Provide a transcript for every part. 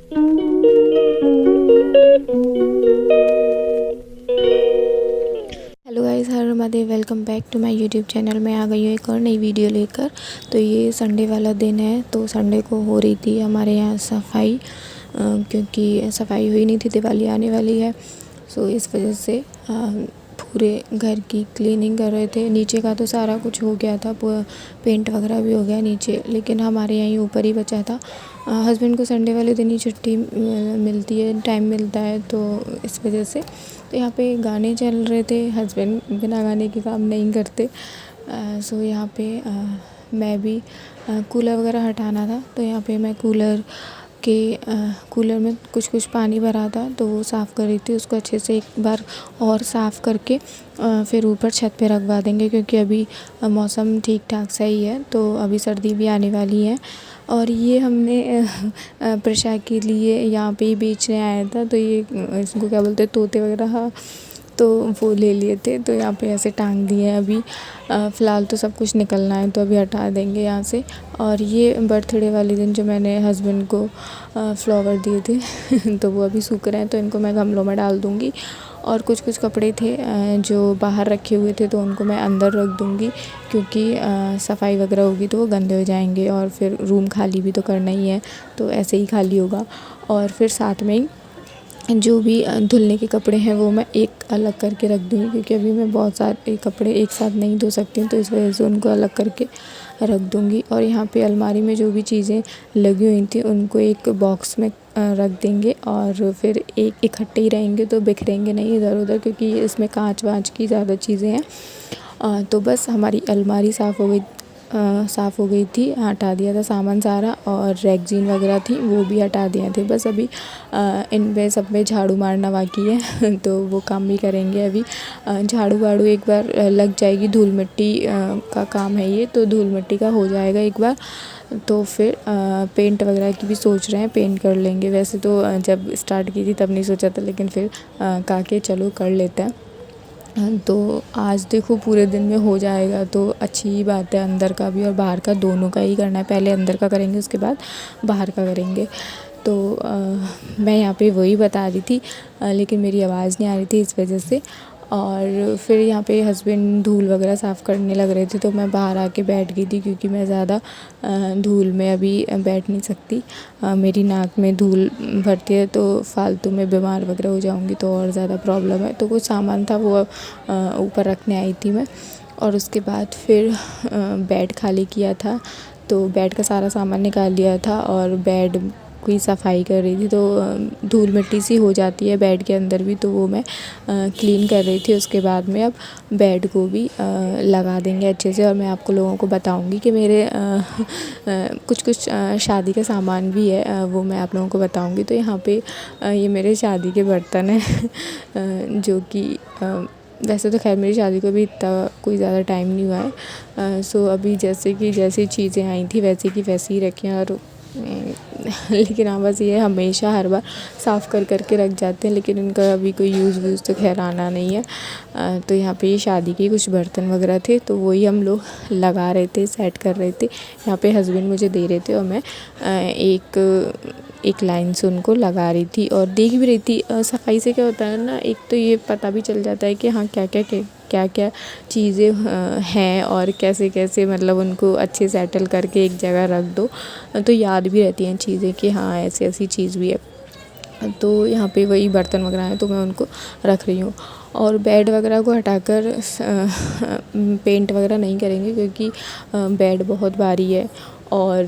Hello guys, Har Mahadev. Welcome back to my YouTube channel. मैं आ गई हूँ एक और नई वीडियो लेकर। तो ये संडे वाला दिन है, तो संडे को हो रही थी हमारे यहाँ सफाई, क्योंकि सफाई हुई नहीं थी, दिवाली आने वाली है। सो इस वजह से पूरे घर की क्लीनिंग कर रहे थे। नीचे का तो सारा कुछ हो गया था, पेंट वगैरह भी हो गया नीचे, लेकिन हमारे यहीं ऊपर ही बचा था। हस्बैंड को संडे वाले दिन ही छुट्टी मिलती है, टाइम मिलता है, तो इस वजह से। तो यहाँ पे गाने चल रहे थे, हस्बैंड बिना गाने के काम नहीं करते। सो यहाँ पे मैं भी कूलर वगैरह हटाना था, तो यहाँ पे मैं कूलर में कुछ पानी भरा था, तो वो साफ़ कर रही थी। उसको अच्छे से एक बार और साफ़ करके फिर ऊपर छत पे रखवा देंगे, क्योंकि अभी मौसम ठीक ठाक सही है, तो अभी सर्दी भी आने वाली है। और ये हमने प्रसाद के लिए यहाँ पे ही बेचने आया था, तो ये इसको क्या बोलते हैं, तोते वगैरह, तो वो ले लिए थे, तो यहाँ पे ऐसे टांग दिए हैं। अभी फ़िलहाल तो सब कुछ निकलना है, तो अभी हटा देंगे यहाँ से। और ये बर्थडे वाले दिन जो मैंने हस्बैंड को फ्लावर दिए थे तो वो अभी सूख रहे हैं, तो इनको मैं गमलों में डाल दूँगी। और कुछ कपड़े थे जो बाहर रखे हुए थे, तो उनको मैं अंदर रख दूँगी, क्योंकि सफाई वगैरह होगी तो वो गंदे हो जाएंगे, और फिर रूम खाली भी तो करना ही है, तो ऐसे ही खाली होगा। और फिर साथ में ही जो भी धुलने के कपड़े हैं वो मैं एक अलग करके रख दूँगी, क्योंकि अभी मैं बहुत सारे कपड़े एक साथ नहीं धो सकती हूँ, तो इस वजह से उनको अलग करके रख दूँगी। और यहाँ पे अलमारी में जो भी चीज़ें लगी हुई थी उनको एक बॉक्स में रख देंगे, और फिर एक इकट्ठे ही रहेंगे, तो बिखरेंगे नहीं इधर उधर, क्योंकि इसमें कांच वाँच की ज़्यादा चीज़ें हैं। तो बस हमारी अलमारी साफ़ हो गई थी, हटा दिया था सामान सारा, और रैगज़ीन वगैरह थी वो भी हटा दिए थे। बस अभी इन पे सब पे झाड़ू मारना बाकी है तो वो काम भी करेंगे अभी। झाड़ू वाड़ू एक बार लग जाएगी, धूल मिट्टी का काम है ये, तो धूल मिट्टी का हो जाएगा एक बार, तो फिर पेंट वगैरह की भी सोच रहे हैं, पेंट कर लेंगे। वैसे तो जब स्टार्ट की थी तब नहीं सोचा था, लेकिन फिर कहा कि चलो कर लेते हैं। तो आज देखो पूरे दिन में हो जाएगा, तो अच्छी ही बात है। अंदर का भी और बाहर का दोनों का ही करना है, पहले अंदर का करेंगे उसके बाद बाहर का करेंगे। तो मैं यहाँ पे वही बता रही थी, लेकिन मेरी आवाज़ नहीं आ रही थी इस वजह से। और फिर यहाँ पे हस्बैंड धूल वगैरह साफ़ करने लग रहे थे, तो मैं बाहर आके बैठ गई थी, क्योंकि मैं ज़्यादा धूल में अभी बैठ नहीं सकती। मेरी नाक में धूल भरती है, तो फालतू में बीमार वगैरह हो जाऊँगी, तो और ज़्यादा प्रॉब्लम है। तो कुछ सामान था वो ऊपर रखने आई थी मैं। और उसके बाद फिर बेड खाली किया था, तो बेड का सारा सामान निकाल लिया था, और बेड की सफाई कर रही थी। तो धूल मिट्टी सी हो जाती है बेड के अंदर भी, तो वो मैं क्लीन कर रही थी। उसके बाद में अब बेड को भी लगा देंगे अच्छे से। और मैं आपको लोगों को बताऊंगी कि मेरे कुछ शादी का सामान भी है, वो मैं आप लोगों को बताऊंगी। तो यहाँ पे ये मेरे शादी के बर्तन हैं जो कि वैसे तो खैर मेरी शादी को भी इतना कोई ज़्यादा टाइम नहीं हुआ है। सो अभी जैसी चीज़ें आई थी वैसी की वैसी ही रखी हैं। और लेकिन हाँ, बस ये हमेशा हर बार साफ़ कर के रख जाते हैं, लेकिन इनका अभी कोई यूज़ वूज़ तो खैर आना नहीं है। तो यहाँ पे ये शादी के कुछ बर्तन वगैरह थे, तो वही हम लोग लगा रहे थे, सेट कर रहे थे। यहाँ पे हस्बैंड मुझे दे रहे थे, और मैं एक लाइन से उनको लगा रही थी और देख भी रही थी। सफाई से क्या होता है ना, एक तो ये पता भी चल जाता है कि हाँ क्या चीज़ें हैं, और कैसे मतलब उनको अच्छे सेटल करके एक जगह रख दो, तो याद भी रहती हैं चीज़ें कि हाँ ऐसी चीज़ भी है। तो यहाँ पे वही बर्तन वगैरह हैं, तो मैं उनको रख रही हूँ। और बेड वगैरह को हटाकर पेंट वगैरह नहीं करेंगे, क्योंकि बेड बहुत भारी है। और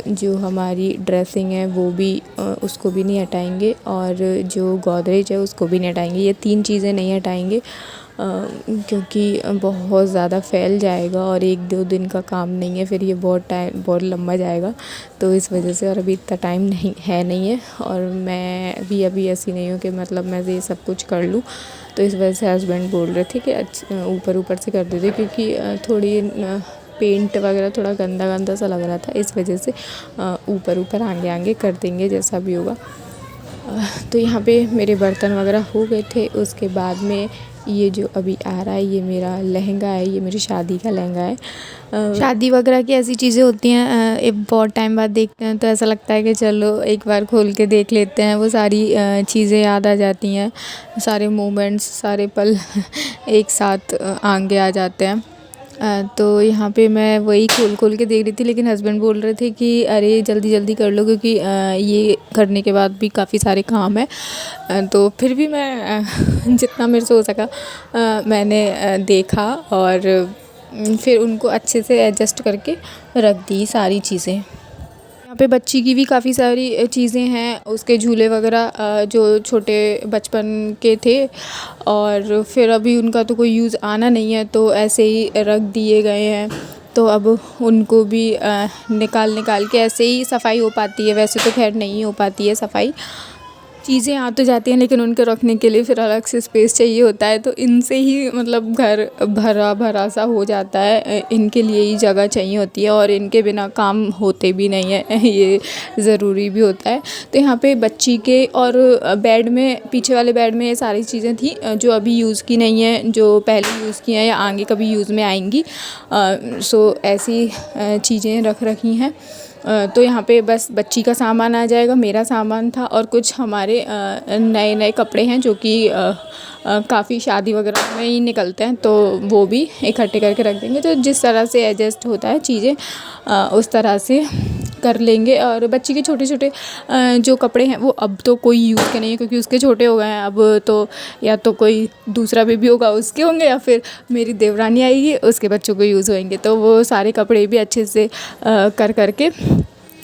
जो हमारी ड्रेसिंग है वो भी उसको भी नहीं हटाएंगे, और जो गोदरेज है उसको भी नहीं हटाएंगे। ये 3 चीज़ें नहीं हटाएंगे, क्योंकि बहुत ज़्यादा फैल जाएगा, और 1-2 दिन का काम नहीं है, फिर ये बहुत लंबा जाएगा। तो इस वजह से, और अभी इतना टाइम नहीं है, और मैं भी अभी ऐसी नहीं हूँ कि मतलब मैं ये सब कुछ कर लूँ। तो इस वजह से हस्बैंड बोल रहे थे कि ऊपर से कर देते, क्योंकि थोड़ी पेंट वगैरह थोड़ा गंदा सा लग रहा था, इस वजह से ऊपर आगे कर देंगे जैसा भी होगा। तो यहाँ पे मेरे बर्तन वगैरह हो गए थे। उसके बाद में ये जो अभी आ रहा है ये मेरा लहंगा है, ये मेरी शादी का लहंगा है। शादी वगैरह की ऐसी चीज़ें होती हैं, एक बहुत टाइम बाद देखते हैं तो ऐसा लगता है कि चलो एक बार खोल के देख लेते हैं। वो सारी चीज़ें याद आ जाती हैं, सारे मोमेंट्स, सारे पल एक साथ आगे आ जाते हैं। तो यहाँ पे मैं वही खोल के देख रही थी, लेकिन हस्बैंड बोल रहे थे कि अरे जल्दी जल्दी कर लो, क्योंकि ये करने के बाद भी काफ़ी सारे काम है। तो फिर भी मैं जितना मेरे से हो सका मैंने देखा और फिर उनको अच्छे से एडजस्ट करके रख दी सारी चीज़ें। यहाँ पे बच्ची की भी काफ़ी सारी चीज़ें हैं, उसके झूले वगैरह जो छोटे बचपन के थे, और फिर अभी उनका तो कोई यूज़ आना नहीं है तो ऐसे ही रख दिए गए हैं। तो अब उनको भी निकाल के ऐसे ही सफाई हो पाती है, वैसे तो खैर नहीं हो पाती है सफाई। चीज़ें आ तो जाती हैं लेकिन उनके रखने के लिए फिर अलग से स्पेस चाहिए होता है, तो इनसे ही मतलब घर भरा भरा सा हो जाता है। इनके लिए ही जगह चाहिए होती है और इनके बिना काम होते भी नहीं है, ये ज़रूरी भी होता है। तो यहाँ पे बच्ची के और बेड में, पीछे वाले बेड में ये सारी चीज़ें थी जो अभी यूज़ की नहीं है, जो पहले यूज़ की हैं या आगे कभी यूज़ में आएंगी। सो ऐसी चीज़ें रख रखी हैं। तो यहाँ पे बस बच्ची का सामान आ जाएगा, मेरा सामान था और कुछ हमारे नए नए कपड़े हैं जो कि काफ़ी शादी वगैरह में ही निकलते हैं, तो वो भी इकट्ठे करके रख देंगे। तो जिस तरह से एडजस्ट होता है चीज़ें उस तरह से कर लेंगे। और बच्ची के छोटे छोटे जो कपड़े हैं वो अब तो कोई यूज़ के नहीं है, क्योंकि उसके छोटे हो गए हैं। अब तो या तो कोई दूसरा बेबी होगा उसके होंगे, या फिर मेरी देवरानी आएगी उसके बच्चों को यूज़ होंगे। तो वो सारे कपड़े भी अच्छे से करके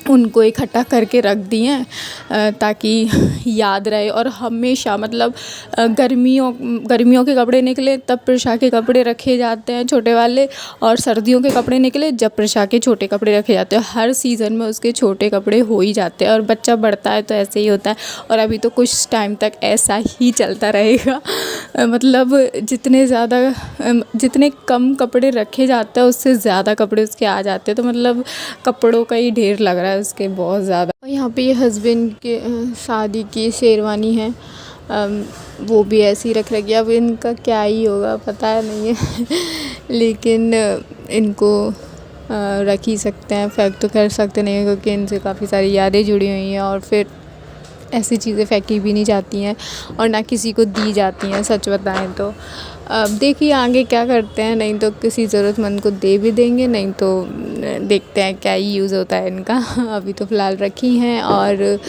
उनको इकट्ठा करके रख दिए हैं ताकि याद रहे। और हमेशा मतलब गर्मियों के कपड़े निकले तब प्रशा के कपड़े रखे जाते हैं छोटे वाले, और सर्दियों के कपड़े निकले जब प्रशा के छोटे कपड़े रखे जाते हैं। हर सीज़न में उसके छोटे कपड़े हो ही जाते हैं, और बच्चा बढ़ता है तो ऐसे ही होता है। और अभी तो कुछ टाइम तक ऐसा ही चलता रहेगा। मतलब जितने कम कपड़े रखे जाते हैं उससे ज़्यादा कपड़े उसके आ जाते हैं। तो मतलब कपड़ों का ही ढेर लग रहा है उसके बहुत ज़्यादा। और यहाँ पे ये हस्बैंड के शादी की शेरवानी है, वो भी ऐसे ही रख रखी है। अब इनका क्या ही होगा पता नहीं है लेकिन इनको रख ही सकते हैं, फेंक तो कर सकते नहीं हैं क्योंकि इनसे काफ़ी सारी यादें जुड़ी हुई हैं। और फिर ऐसी चीज़ें फेंकी भी नहीं जाती हैं और ना किसी को दी जाती हैं, सच बताएं तो। अब देखिए आगे क्या करते हैं, नहीं तो किसी ज़रूरतमंद को दे भी देंगे, नहीं तो देखते हैं क्या ही यूज़ होता है इनका। अभी तो फ़िलहाल रखी हैं। और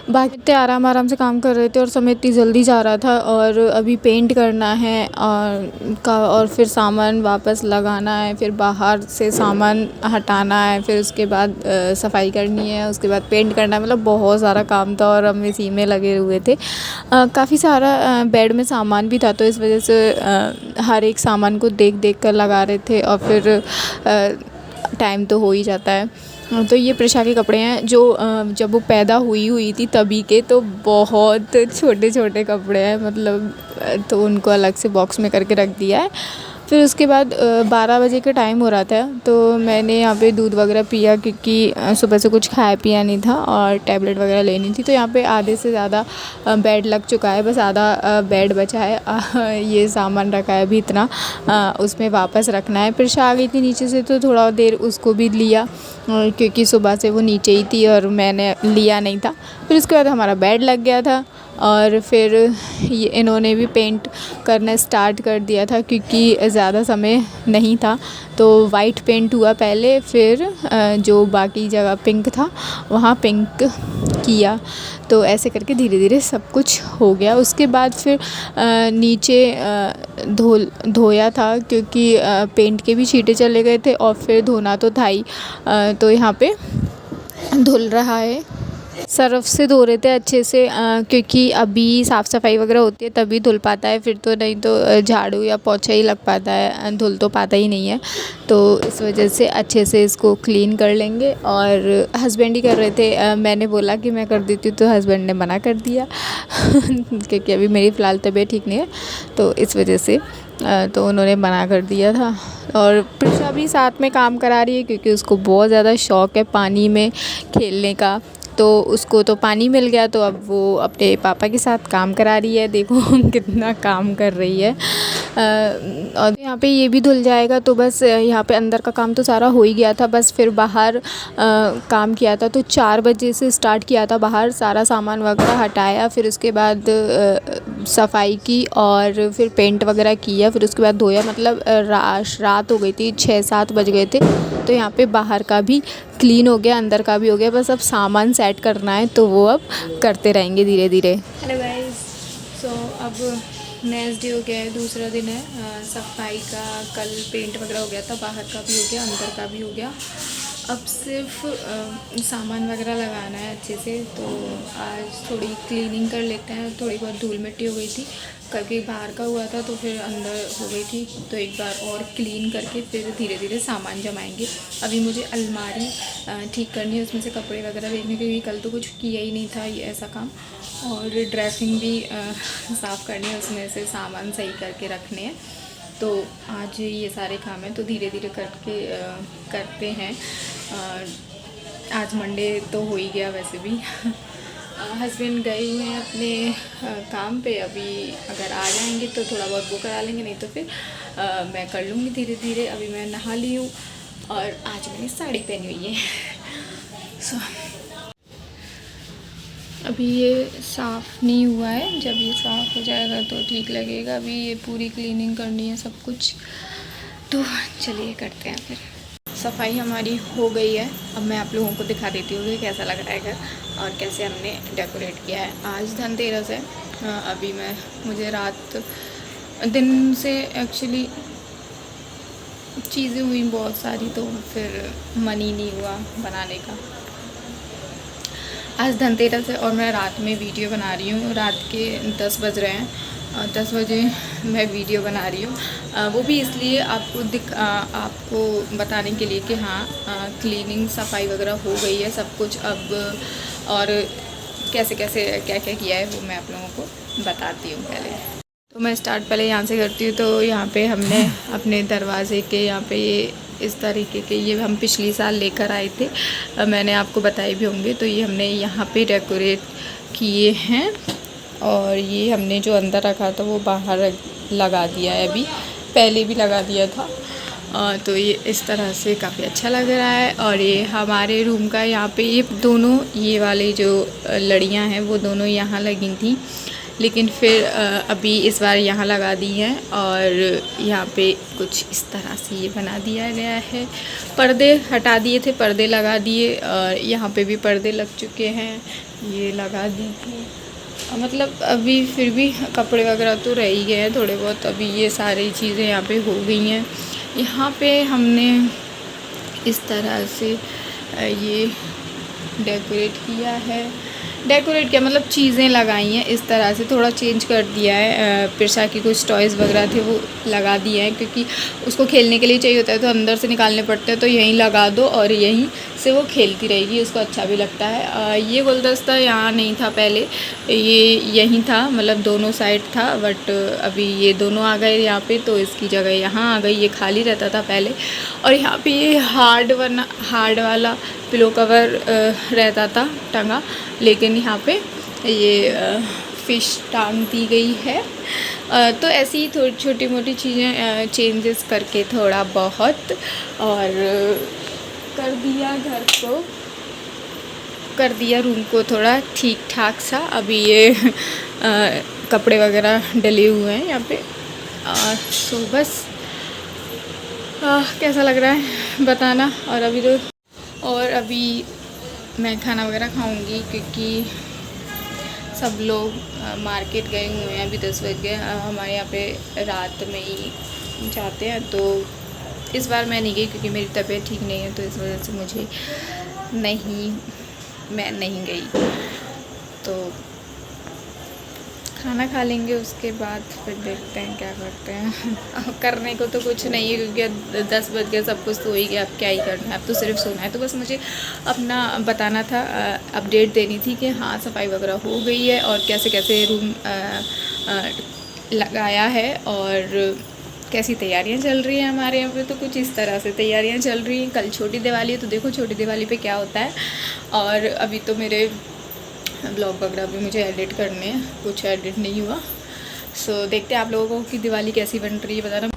बाकी इतने आराम से काम कर रहे थे और समय इतनी जल्दी जा रहा था, और अभी पेंट करना है और फिर सामान वापस लगाना है, फिर बाहर से सामान हटाना है, फिर उसके बाद सफाई करनी है, उसके बाद पेंट करना है। मतलब बहुत सारा काम था और हम इसी में लगे हुए थे। काफ़ी सारा बेड में सामान भी था, तो इस वजह से हर एक सामान को देख कर लगा रहे थे, और फिर टाइम तो हो ही जाता है। तो ये प्रशा के कपड़े हैं जो जब वो पैदा हुई थी तभी के, तो बहुत छोटे छोटे कपड़े हैं मतलब। तो उनको अलग से बॉक्स में करके रख दिया है। फिर उसके बाद 12 बजे का टाइम हो रहा था, तो मैंने यहाँ पे दूध वगैरह पिया, क्योंकि सुबह से कुछ खाया पिया नहीं था और टैबलेट वगैरह लेनी थी। तो यहाँ पे आधे से ज़्यादा बेड लग चुका है, बस आधा बेड बचा है। ये सामान रखा है अभी इतना, उसमें वापस रखना है। फिर आ गई थी नीचे से, तो थोड़ा देर उसको भी लिया क्योंकि सुबह से वो नीचे ही थी और मैंने लिया नहीं था। फिर उसके बाद हमारा बेड लग गया था, और फिर इन्होंने भी पेंट करना स्टार्ट कर दिया था क्योंकि ज़्यादा समय नहीं था। तो वाइट पेंट हुआ पहले, फिर जो बाकी जगह पिंक था वहाँ पिंक किया। तो ऐसे करके धीरे धीरे सब कुछ हो गया। उसके बाद फिर नीचे धोया था क्योंकि पेंट के भी छींटे चले गए थे, और फिर धोना तो था ही। तो यहाँ पे धुल रहा है, सर्फ़ से धो रहे थे अच्छे से, क्योंकि अभी साफ़ सफाई वगैरह होती है तभी धुल पाता है, फिर तो नहीं तो झाड़ू या पोछा ही लग पाता है, धुल तो पाता ही नहीं है। तो इस वजह से अच्छे से इसको क्लीन कर लेंगे। और हस्बैंड ही कर रहे थे, मैंने बोला कि मैं कर देती हूँ तो हस्बैंड ने मना कर दिया क्योंकि अभी मेरी फ़िलहाल तबीयत ठीक नहीं है, तो इस वजह से तो उन्होंने मना कर दिया था। और प्रिशा भी साथ में काम करा रही है क्योंकि उसको बहुत ज़्यादा शौक़ है पानी में खेलने का। तो उसको तो पानी मिल गया, तो अब वो अपने पापा के साथ काम करा रही है। देखो कितना काम कर रही है। और यहाँ पे ये भी धुल जाएगा, तो बस यहाँ पे अंदर का काम तो सारा हो ही गया था, बस फिर बाहर काम किया था। तो 4 बजे से स्टार्ट किया था, बाहर सारा सामान वगैरह हटाया, फिर उसके बाद सफाई की और फिर पेंट वगैरह किया, फिर उसके बाद धोया। मतलब रात हो गई थी, 6-7 बज गए थे। तो यहाँ पे बाहर का भी क्लीन हो गया, अंदर का भी हो गया, बस अब सामान सेट करना है, तो वो अब करते रहेंगे धीरे धीरे। हेलो गाइस, सो अब नेक्स्ट डे हो गया है, दूसरा दिन है सफाई का। कल पेंट वगैरह हो गया था, बाहर का भी हो गया, अंदर का भी हो गया। अब सिर्फ सामान वगैरह लगाना है अच्छे से। तो आज थोड़ी क्लीनिंग कर लेते हैं। थोड़ी बहुत धूल मिट्टी हो गई थी, कभी बाहर का हुआ था तो फिर अंदर हो गई थी, तो एक बार और क्लीन करके फिर धीरे धीरे सामान जमाएंगे। अभी मुझे अलमारी ठीक करनी है, उसमें से कपड़े वगैरह देखने, क्योंकि कल तो कुछ किया ही नहीं था ये ऐसा काम। और ड्रेसिंग भी साफ़ करनी है, उसमें से सामान सही करके रखने हैं। तो आज ये सारे काम हैं, तो धीरे धीरे करके करते हैं। आज मंडे तो हो ही गया वैसे भी। हस्बैंड गए हुए हैं अपने काम पे, अभी अगर आ जाएंगे तो थोड़ा बहुत वो करा लेंगे, नहीं तो फिर मैं कर लूँगी धीरे धीरे। अभी मैं नहा ली हूँ और आज मैंने साड़ी पहनी हुई है। सो अभी ये साफ़ नहीं हुआ है, जब ये साफ़ हो जाएगा तो ठीक लगेगा। अभी ये पूरी क्लीनिंग करनी है सब कुछ, तो चलिए करते हैं फिर। सफाई हमारी हो गई है, अब मैं आप लोगों को दिखा देती हूँ कि कैसा लग रहा है घर और कैसे हमने डेकोरेट किया है। आज धनतेरस है। अभी मुझे रात दिन से एक्चुअली चीज़ें हुई बहुत सारी, तो फिर मन ही नहीं हुआ बनाने का। आज धनतेरस है और मैं रात में वीडियो बना रही हूँ। रात के 10 बज रहे हैं, 10 बजे मैं वीडियो बना रही हूँ। वो भी इसलिए आपको बताने के लिए कि हाँ, क्लीनिंग सफाई वगैरह हो गई है सब कुछ अब, और कैसे कैसे क्या क्या किया है वो मैं आप लोगों को बताती हूँ। पहले तो मैं स्टार्ट पहले यहाँ से करती हूँ। तो यहाँ पे हमने अपने दरवाजे के यहाँ पे ये इस तरीके के, ये हम पिछली साल लेकर आए थे, मैंने आपको बताए भी होंगे। तो ये हमने यहाँ पे डेकोरेट किए हैं, और ये हमने जो अंदर रखा था वो बाहर लगा दिया है, अभी पहले भी लगा दिया था। तो ये इस तरह से काफ़ी अच्छा लग रहा है। और ये हमारे रूम का यहाँ पे ये दोनों, ये वाली जो लड़ियाँ हैं वो दोनों यहाँ लगी थी, लेकिन फिर अभी इस बार यहाँ लगा दी हैं। और यहाँ पे कुछ इस तरह से ये बना दिया गया है। पर्दे हटा दिए थे, पर्दे लगा दिए, और यहाँ पे भी पर्दे लग चुके हैं, ये लगा दी थी। मतलब अभी फिर भी कपड़े वगैरह तो रह ही गए हैं थोड़े बहुत। अभी ये सारी चीज़ें यहाँ पे हो गई हैं। यहाँ पे हमने इस तरह से ये डेकोरेट किया है। डेकोरेट किया मतलब चीज़ें लगाई हैं इस तरह से, थोड़ा चेंज कर दिया है। पिरसा की कुछ टॉयज़ वगैरह थे वो लगा दिए हैं, क्योंकि उसको खेलने के लिए चाहिए होता है, तो अंदर से निकालने पड़ते हैं। तो यहीं लगा दो और यहीं से वो खेलती रहेगी, उसको अच्छा भी लगता है। ये गुलदस्ता यहाँ नहीं था पहले, ये यहीं था, मतलब दोनों साइड था, बट अभी ये दोनों आ गए यहाँ पे, तो इसकी जगह यहाँ आ गई। ये खाली रहता था पहले। और यहाँ पे ये हार्ड वाला पिलो कवर रहता था टंगा, लेकिन यहाँ पे ये फ़िश टांग दी गई है। तो ऐसी ही थोड़ी छोटी मोटी चीज़ें चेंजेस करके थोड़ा बहुत, और कर दिया घर को, कर दिया रूम को थोड़ा ठीक ठाक सा। अभी ये कपड़े वगैरह डले हुए हैं यहाँ पे। सो बस कैसा लग रहा है बताना। और अभी मैं खाना वगैरह खाऊंगी, क्योंकि सब लोग मार्केट गए हुए हैं। अभी 10 बज गए, हमारे यहाँ पे रात में ही जाते हैं। तो इस बार मैं नहीं गई, क्योंकि मेरी तबीयत ठीक नहीं है, तो इस वजह से मैं नहीं गई। तो खाना खा लेंगे, उसके बाद फिर देखते हैं क्या करते हैं। करने को तो कुछ नहीं है, क्योंकि 10 बज गए, सब कुछ तो हो ही गया। अब क्या ही करना है, अब तो सिर्फ सोना है। तो बस मुझे अपना बताना था, अपडेट देनी थी कि हाँ सफाई वगैरह हो गई है, और कैसे कैसे रूम लगाया है, और कैसी तैयारियां चल रही हैं हमारे यहाँ पे, तो कुछ इस तरह से तैयारियां चल रही हैं। कल छोटी दिवाली है, तो देखो छोटी दिवाली पे क्या होता है। और अभी तो मेरे ब्लॉग वगैरह भी मुझे एडिट करने हैं, कुछ एडिट नहीं हुआ। सो देखते हैं आप लोगों की दिवाली कैसी बन रही है, बताना।